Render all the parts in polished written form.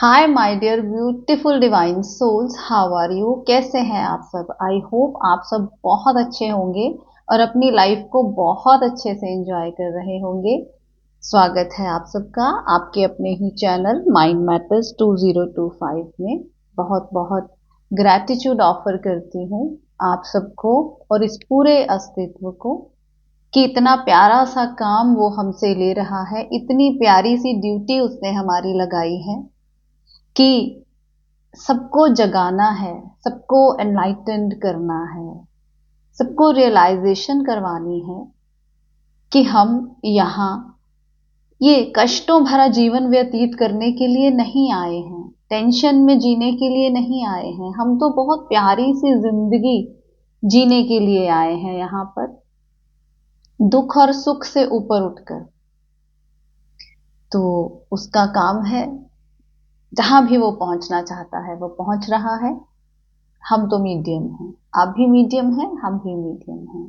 Hi my dear beautiful divine souls, how are you? कैसे हैं आप सब? आई होप आप सब बहुत अच्छे होंगे और अपनी लाइफ को बहुत अच्छे से एंजॉय कर रहे होंगे। स्वागत है आप सबका आपके अपने ही चैनल माइंड मैटर्स 2025 में। बहुत बहुत ग्रैटिट्यूड ऑफर करती हूँ आप सबको और इस पूरे अस्तित्व को कि इतना प्यारा सा काम वो हमसे ले रहा है, इतनी प्यारी सी ड्यूटी उसने हमारी लगाई है कि सबको जगाना है, सबको एनलाइटेंड करना है, सबको रियलाइजेशन करवानी है कि हम यहाँ ये कष्टों भरा जीवन व्यतीत करने के लिए नहीं आए हैं, टेंशन में जीने के लिए नहीं आए हैं। हम तो बहुत प्यारी सी जिंदगी जीने के लिए आए हैं यहाँ पर, दुख और सुख से ऊपर उठकर। तो उसका काम है, जहां भी वो पहुंचना चाहता है वो पहुंच रहा है। हम तो मीडियम हैं, आप भी मीडियम हैं, हम भी मीडियम हैं।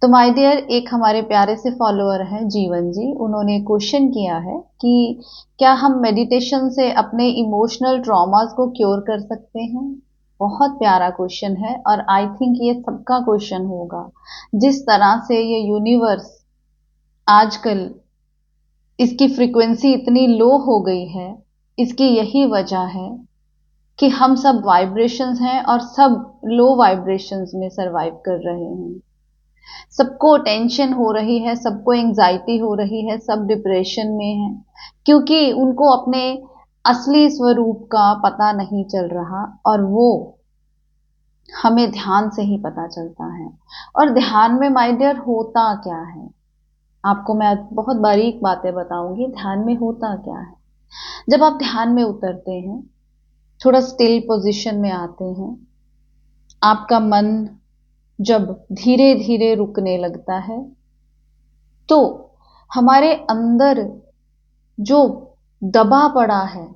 तो माय डियर, एक हमारे प्यारे से फॉलोअर हैं जीवन जी, उन्होंने क्वेश्चन किया है कि क्या हम मेडिटेशन से अपने इमोशनल ट्रॉमास को क्योर कर सकते हैं। बहुत प्यारा क्वेश्चन है और आई थिंक ये सबका क्वेश्चन होगा। जिस तरह से ये यूनिवर्स आजकल इसकी फ्रीक्वेंसी इतनी लो हो गई है, इसकी यही वजह है कि हम सब वाइब्रेशंस हैं और सब लो वाइब्रेशंस में सरवाइव कर रहे हैं। सबको टेंशन हो रही है, सबको एंजाइटी हो रही है, सब डिप्रेशन में है क्योंकि उनको अपने असली स्वरूप का पता नहीं चल रहा और वो हमें ध्यान से ही पता चलता है। और ध्यान में माय डियर होता क्या है, आपको मैं बहुत बारीक बातें बताऊंगी। ध्यान में होता क्या है, जब आप ध्यान में उतरते हैं, थोड़ा स्टिल पोजीशन में आते हैं, आपका मन जब धीरे धीरे रुकने लगता है तो हमारे अंदर जो दबा पड़ा है,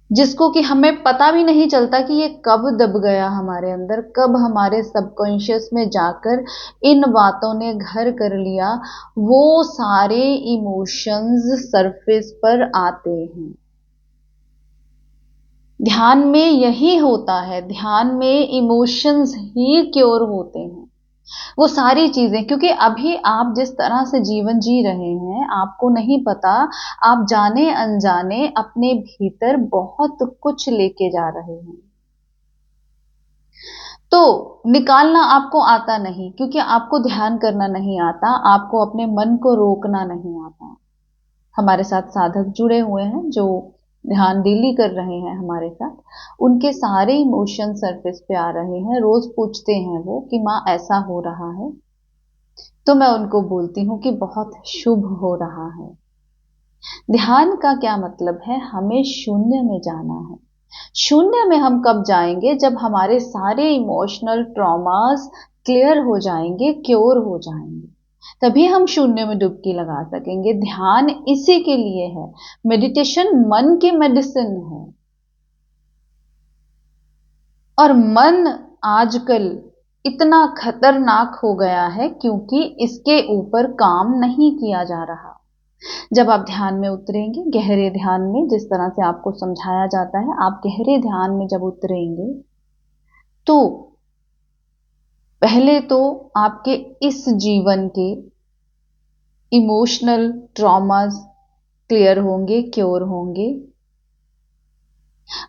जिसको कि हमें पता भी नहीं चलता कि ये कब दब गया हमारे अंदर, कब हमारे सबकॉन्शियस में जाकर इन बातों ने घर कर लिया, वो सारे इमोशंस सरफेस पर आते हैं। ध्यान में यही होता है, ध्यान में इमोशंस ही क्योर होते हैं, वो सारी चीजें। क्योंकि अभी आप जिस तरह से जीवन जी रहे हैं आपको नहीं पता, आप जाने अनजाने अपने भीतर बहुत कुछ लेके जा रहे हैं। तो निकालना आपको आता नहीं, क्योंकि आपको ध्यान करना नहीं आता, आपको अपने मन को रोकना नहीं आता। हमारे साथ साधक जुड़े हुए हैं जो ध्यान डेली कर रहे हैं हमारे साथ, उनके सारे इमोशन सरफेस पे आ रहे हैं। रोज पूछते हैं वो कि माँ ऐसा हो रहा है, तो मैं उनको बोलती हूँ कि बहुत शुभ हो रहा है। ध्यान का क्या मतलब है, हमें शून्य में जाना है। शून्य में हम कब जाएंगे, जब हमारे सारे इमोशनल ट्रॉमास क्लियर हो जाएंगे, क्योर हो जाएंगे, तभी हम शून्य में डुबकी लगा सकेंगे। ध्यान इसी के लिए है, मेडिटेशन मन की मेडिसिन है। और मन आजकल इतना खतरनाक हो गया है क्योंकि इसके ऊपर काम नहीं किया जा रहा। जब आप ध्यान में उतरेंगे, गहरे ध्यान में, जिस तरह से आपको समझाया जाता है, आप गहरे ध्यान में जब उतरेंगे तो पहले तो आपके इस जीवन के इमोशनल ट्रॉमास क्लियर होंगे, क्योर होंगे।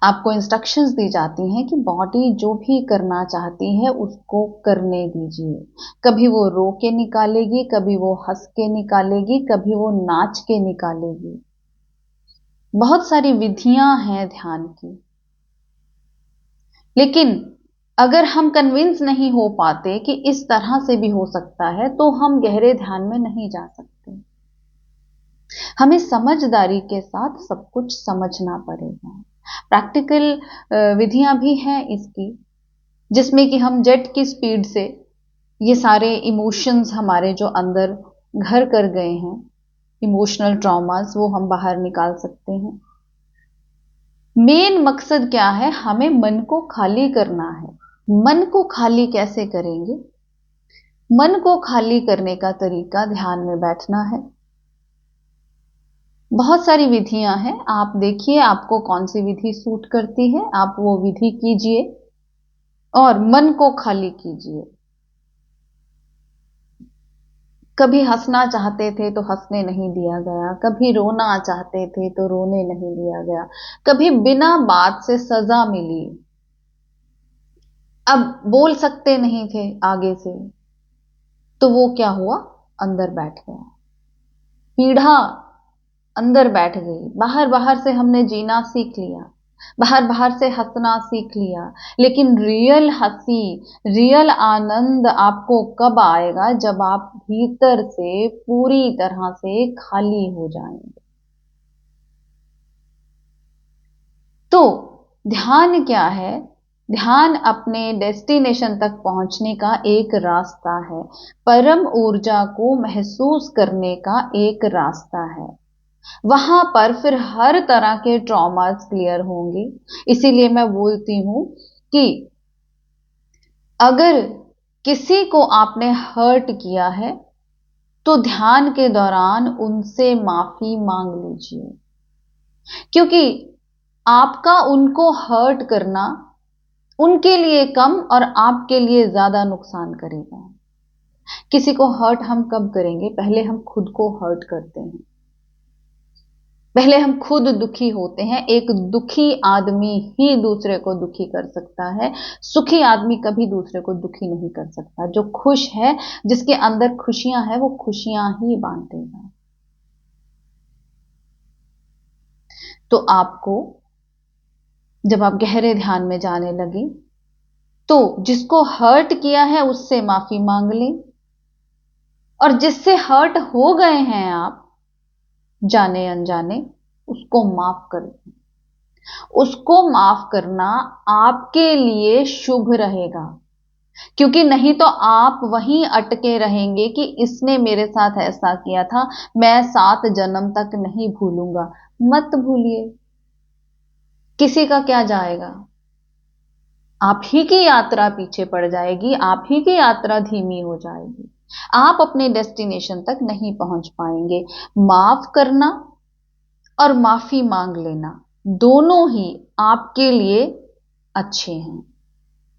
आपको इंस्ट्रक्शंस दी जाती हैं कि बॉडी जो भी करना चाहती है उसको करने दीजिए। कभी वो रो के निकालेगी, कभी वो हंस के निकालेगी, कभी वो नाच के निकालेगी। बहुत सारी विधियां हैं ध्यान की, लेकिन अगर हम कन्विंस नहीं हो पाते कि इस तरह से भी हो सकता है तो हम गहरे ध्यान में नहीं जा सकते। हमें समझदारी के साथ सब कुछ समझना पड़ेगा। प्रैक्टिकल विधियां भी हैं इसकी, जिसमें कि हम जेट की स्पीड से ये सारे इमोशंस हमारे जो अंदर घर कर गए हैं, इमोशनल ट्रॉमास, वो हम बाहर निकाल सकते हैं। मेन मकसद क्या है, हमें मन को खाली करना है। मन को खाली कैसे करेंगे? मन को खाली करने का तरीका ध्यान में बैठना है। बहुत सारी विधियां हैं, आप देखिए आपको कौन सी विधि सूट करती है, आप वो विधि कीजिए और मन को खाली कीजिए। कभी हंसना चाहते थे तो हंसने नहीं दिया गया, कभी रोना चाहते थे तो रोने नहीं दिया गया, कभी बिना बात से सजा मिली, अब बोल सकते नहीं थे आगे से, तो वो क्या हुआ, अंदर बैठ गया, पीढ़ा अंदर बैठ गई। बाहर बाहर से हमने जीना सीख लिया, बाहर बाहर से हंसना सीख लिया, लेकिन रियल हंसी, रियल आनंद आपको कब आएगा, जब आप भीतर से पूरी तरह से खाली हो जाएंगे। तो ध्यान क्या है? ध्यान अपने डेस्टिनेशन तक पहुंचने का एक रास्ता है, परम ऊर्जा को महसूस करने का एक रास्ता है। वहां पर फिर हर तरह के ट्रॉमास क्लियर होंगे। इसीलिए मैं बोलती हूं कि अगर किसी को आपने हर्ट किया है तो ध्यान के दौरान उनसे माफी मांग लीजिए, क्योंकि आपका उनको हर्ट करना उनके लिए कम और आपके लिए ज्यादा नुकसान करेगा। किसी को हर्ट हम कब करेंगे? पहले हम खुद को हर्ट करते हैं, पहले हम खुद दुखी होते हैं। एक दुखी आदमी ही दूसरे को दुखी कर सकता है, सुखी आदमी कभी दूसरे को दुखी नहीं कर सकता। जो खुश है, जिसके अंदर खुशियां हैं, वो खुशियां ही बांटेगा। तो आपको जब आप गहरे ध्यान में जाने लगे तो जिसको हर्ट किया है उससे माफी मांग लें, और जिससे हर्ट हो गए हैं आप जाने अनजाने, उसको माफ कर दें। उसको माफ करना आपके लिए शुभ रहेगा, क्योंकि नहीं तो आप वहीं अटके रहेंगे कि इसने मेरे साथ ऐसा किया था, मैं 7 जन्म तक नहीं भूलूंगा। मत भूलिए, किसी का क्या जाएगा, आप ही की यात्रा पीछे पड़ जाएगी, आप ही की यात्रा धीमी हो जाएगी, आप अपने डेस्टिनेशन तक नहीं पहुंच पाएंगे। माफ करना और माफी मांग लेना दोनों ही आपके लिए अच्छे हैं।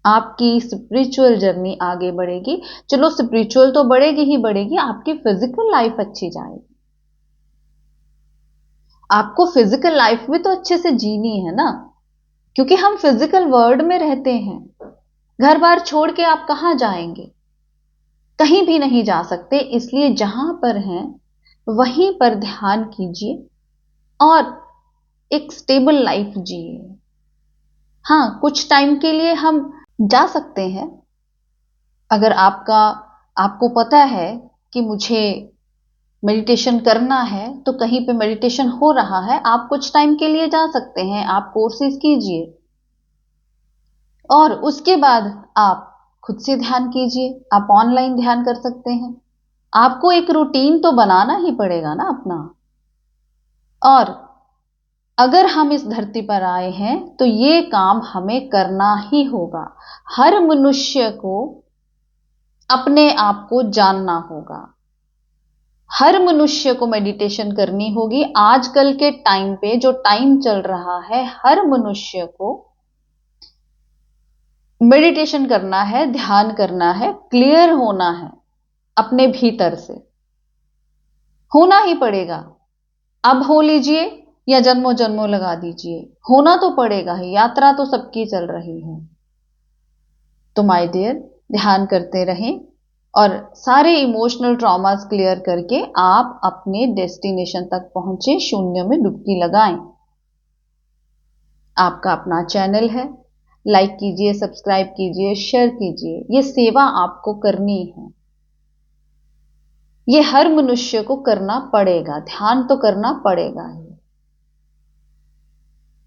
आपकी स्पिरिचुअल जर्नी आगे बढ़ेगी। चलो स्पिरिचुअल तो बढ़ेगी ही बढ़ेगी, आपकी फिजिकल लाइफ अच्छी जाएगी। आपको फिजिकल लाइफ भी तो अच्छे से जीनी है ना, क्योंकि हम फिजिकल वर्ल्ड में रहते हैं। घर बार छोड़ के आप कहां जाएंगे? कहीं भी नहीं जा सकते। इसलिए जहां पर हैं वहीं पर ध्यान कीजिए और एक स्टेबल लाइफ जिए। हाँ, कुछ टाइम के लिए हम जा सकते हैं। अगर आपको पता है कि मुझे मेडिटेशन करना है, तो कहीं पे मेडिटेशन हो रहा है, आप कुछ टाइम के लिए जा सकते हैं, आप कोर्सेज कीजिए और उसके बाद आप खुद से ध्यान कीजिए। आप ऑनलाइन ध्यान कर सकते हैं। आपको एक रूटीन तो बनाना ही पड़ेगा ना अपना। और अगर हम इस धरती पर आए हैं तो ये काम हमें करना ही होगा। हर मनुष्य को अपने आप को जानना होगा, हर मनुष्य को मेडिटेशन करनी होगी। आजकल के टाइम पे जो टाइम चल रहा है, हर मनुष्य को मेडिटेशन करना है, ध्यान करना है, क्लियर होना है अपने भीतर से, होना ही पड़ेगा। अब हो लीजिए या जन्मों जन्मों लगा दीजिए, होना तो पड़ेगा ही, यात्रा तो सबकी चल रही है। तो माय डियर, ध्यान करते रहें और सारे इमोशनल ट्रॉमास क्लियर करके आप अपने डेस्टिनेशन तक पहुंचे, शून्य में डुबकी लगाएं। आपका अपना चैनल है, लाइक कीजिए, सब्सक्राइब कीजिए, शेयर कीजिए। ये सेवा आपको करनी है, ये हर मनुष्य को करना पड़ेगा, ध्यान तो करना पड़ेगा ही।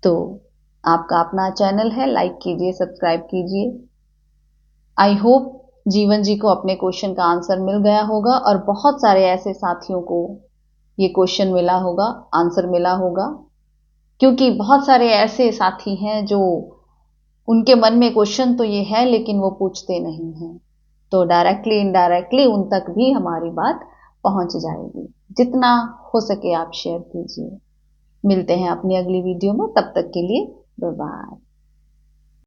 तो आपका अपना चैनल है, लाइक कीजिए, सब्सक्राइब कीजिए। आई होप जीवन जी को अपने क्वेश्चन का आंसर मिल गया होगा और बहुत सारे ऐसे साथियों को ये क्वेश्चन मिला होगा, आंसर मिला होगा, क्योंकि बहुत सारे ऐसे साथी हैं जो उनके मन में क्वेश्चन तो ये है लेकिन वो पूछते नहीं हैं। तो डायरेक्टली इनडायरेक्टली उन तक भी हमारी बात पहुंच जाएगी। जितना हो सके आप शेयर कीजिए। मिलते हैं अपनी अगली वीडियो में, तब तक के लिए बाय बाय।